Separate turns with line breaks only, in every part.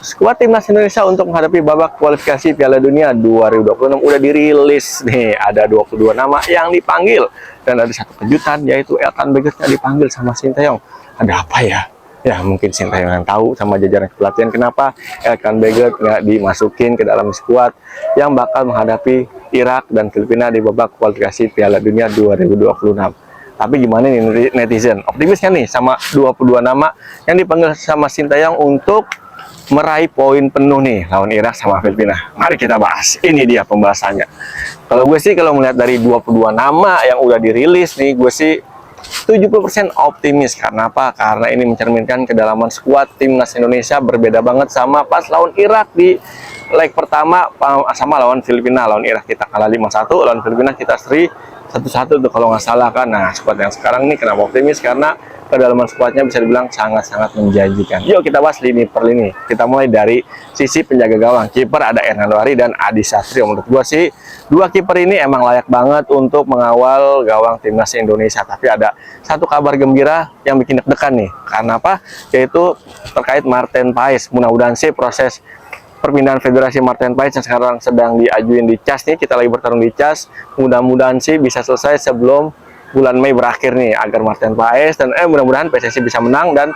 Skuad timnas Indonesia untuk menghadapi babak kualifikasi Piala Dunia 2026 udah dirilis nih. Ada 22 nama yang dipanggil dan ada satu kejutan, yaitu Elkan Baggott dipanggil sama Sinteyong. Ada apa ya? Ya mungkin Sinteyong yang tahu sama jajaran pelatihan kenapa Elkan Baggott nggak dimasukin ke dalam skuad yang bakal menghadapi Irak dan Filipina di babak kualifikasi Piala Dunia 2026. Tapi gimana nih netizen? Optimis kan nih sama 22 nama yang dipanggil sama Sinteyong untuk meraih poin penuh nih lawan Irak sama Filipina? Mari kita bahas. Ini dia pembahasannya. Kalau gue sih, kalau melihat dari 22 nama yang udah dirilis nih, gue sih 70% optimis. Karena apa? Karena ini mencerminkan kedalaman skuad timnas Indonesia berbeda banget sama pas lawan Irak di leg pertama sama lawan Filipina. Lawan Irak kita kalah 5-1, lawan Filipina kita seri 1-1 tuh kalau nggak salah kan. Nah, skuad yang sekarang nih kenapa optimis? Karena kedalaman skuadnya bisa dibilang sangat-sangat menjanjikan. Yuk kita bahas lini per lini. Kita mulai dari sisi penjaga gawang. Kiper ada Hernando Ari dan Adi Satrio. Menurut gua sih, dua kiper ini emang layak banget untuk mengawal gawang timnas Indonesia. Tapi ada satu kabar gembira yang bikin deg-degan nih. Karena apa? Yaitu terkait Marten Paes. Mudah-mudahan sih proses perpindahan federasi Marten Paes yang sekarang sedang diajuin di CAS nih, kita lagi bertarung di CAS. Mudah-mudahan sih bisa selesai sebelum bulan Mei berakhir nih, agar Marten Paes dan mudah-mudahan PSSI bisa menang dan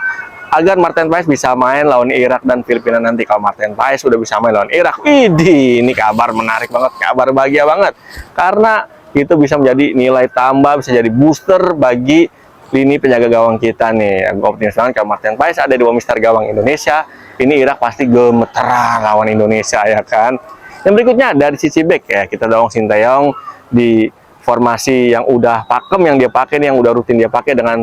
agar Marten Paes bisa main lawan Irak dan Filipina nanti. Kalau Marten Paes sudah bisa main lawan Irak, widih, ini kabar menarik banget, kabar bahagia banget, karena itu bisa menjadi nilai tambah, bisa jadi booster bagi lini penjaga gawang kita nih. Aku optimis banget kalau Marten Paes ada di bawah mister gawang Indonesia, ini Irak pasti gemeteran lawan Indonesia ya kan. Yang berikutnya dari sisi back ya, kita dorong Sinteyong di formasi yang udah pakem yang dia pakai nih, yang udah rutin dia pakai dengan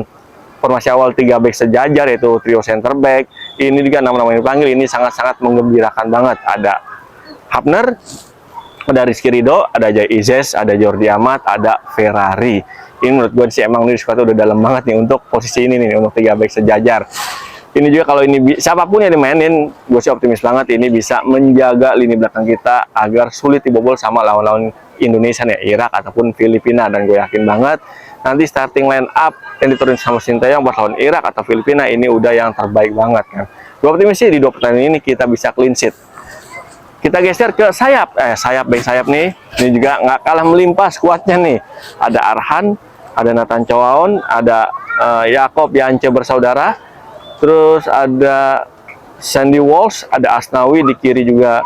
formasi awal 3 back sejajar, yaitu trio center back. Ini juga nama-nama yang dipanggil ini sangat-sangat menggembirakan banget. Ada Hapner, ada Rizky Ridho, ada Jay Izes, ada Jordi Amat, ada Ferrari. Ini menurut gue sih emang ini skuad udah dalam banget nih untuk posisi ini nih, untuk 3 back sejajar. Ini juga kalau ini siapapun yang dimainin, gue sih optimis banget ini bisa menjaga lini belakang kita agar sulit dibobol sama lawan-lawan Indonesia nih, Irak ataupun Filipina. Dan gue yakin banget nanti starting line up yang diturunin sama Sinteyong buat lawan Irak atau Filipina ini udah yang terbaik banget kan. Gue optimis sih di 2 pertandingan ini kita bisa clean sheet. Kita geser ke sayap, back sayap nih, ini juga nggak kalah melimpah skuadnya nih. Ada Arhan, ada Nathan Choaon, ada Yakob Yance bersaudara, terus ada Sandy Walsh, ada Asnawi, di kiri juga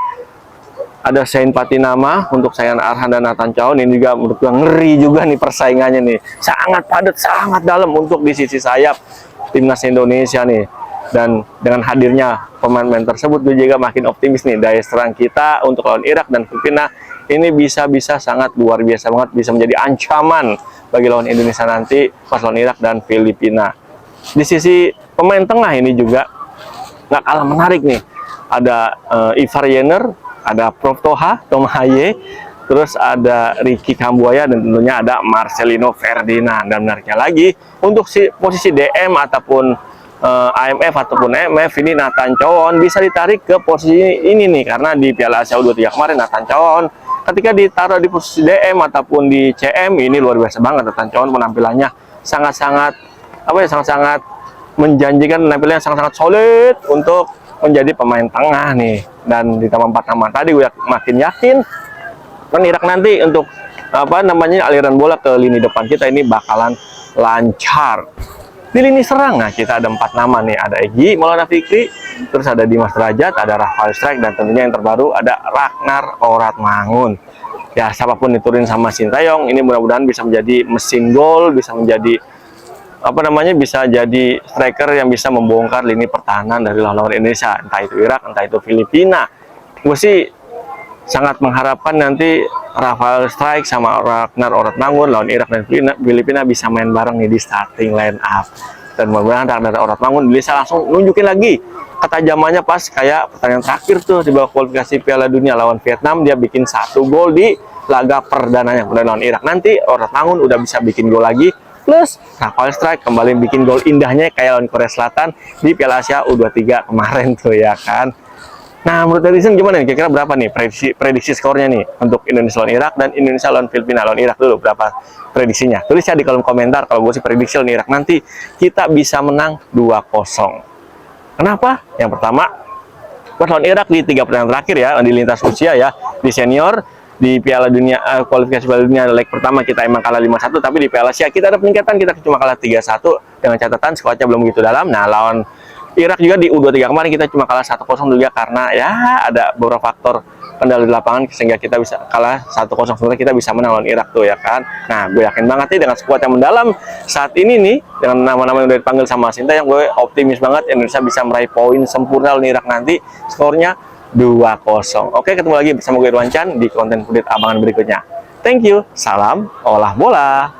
ada Sain Patinama untuk saingan Arhan dan Nathan Choaon. Ini juga menurut gue ngeri juga nih persaingannya nih, sangat padat, sangat dalam untuk di sisi sayap timnas Indonesia nih. Dan dengan hadirnya pemain-pemain tersebut, gue juga makin optimis nih daya serang kita untuk lawan Irak dan Filipina ini bisa sangat luar biasa banget, bisa menjadi ancaman bagi lawan Indonesia nanti pas lawan Irak dan Filipina. Di sisi pemain tengah ini juga nggak kalah menarik nih, ada Ivar Jenner, ada Prof Toha, Tom Haye, terus ada Ricky Kambuaya, dan tentunya ada Marcelino Ferdinand. Dan menariknya lagi, untuk posisi DM ataupun AMF ataupun MF, ini Nathan Choaon bisa ditarik ke posisi ini nih, karena di Piala Asia U23 kemarin Nathan Choaon ketika ditaruh di posisi DM ataupun di CM ini luar biasa banget. Nathan Choaon penampilannya sangat-sangat sangat-sangat menjanjikan, penampilannya sangat-sangat solid untuk menjadi pemain tengah nih. Dan ditambah 4 nama tadi, gue makin yakin kan Irak nanti untuk aliran bola ke lini depan kita ini bakalan lancar. Di lini serang, nah kita ada 4 nama nih, ada Egy Maulana Fikri, terus ada Dimas Derajat, ada Rafael Strike, dan tentunya yang terbaru ada Ragnar Oratmangun. Ya, siapapun diturunin sama Sinteyong ini mudah-mudahan bisa menjadi mesin gol, bisa menjadi bisa jadi striker yang bisa membongkar lini pertahanan dari lawan Indonesia, entah itu Irak, entah itu Filipina. Gue sih sangat mengharapkan nanti Rafael Strike sama Ragnar Oratmangun lawan Irak dan Filipina bisa main bareng nih di starting line up. Dan mudah-mudahan Ragnar Oratmangun bisa langsung nunjukin lagi ketajamannya pas kayak pertandingan terakhir tuh di babak kualifikasi Piala Dunia lawan Vietnam. Dia bikin 1 gol di laga perdananya. Kemudian lawan Irak nanti Oratmangun udah bisa bikin gol lagi, plus Rafael Strike kembali bikin gol indahnya kayak lawan Korea Selatan di Piala Asia U23 kemarin tuh ya kan. Nah, menurut netizen gimana nih? Kira-kira berapa nih prediksi skornya nih untuk Indonesia lawan Irak dan Indonesia lawan Filipina? Lawan Irak dulu berapa prediksinya? Tulis ya di kolom komentar. Kalau gue sih prediksi lawan Irak nanti kita bisa menang 2-0. Kenapa? Yang pertama, buat lawan Irak di 3 pertandingan terakhir ya, di lintas usia ya, di senior, di Piala Dunia, kualifikasi Piala Dunia leg pertama kita emang kalah 5-1, tapi di Piala Asia kita ada peningkatan, kita cuma kalah 3-1 dengan catatan skuadnya belum begitu dalam. Nah, lawan Irak juga di U23 kemarin kita cuma kalah 1-0 juga karena ya ada beberapa faktor kendala di lapangan sehingga kita bisa kalah 1-0, sebenarnya kita bisa menang lawan Irak tuh ya kan. Nah, gue yakin banget nih dengan skuad yang mendalam saat ini nih, dengan nama-nama yang udah dipanggil sama Sintayong, gue optimis banget Indonesia bisa meraih poin sempurna lawan Irak nanti, skornya 2-0. Oke, ketemu lagi bersama gue Irwan Chan di konten update abangan berikutnya. Thank you, salam olah bola.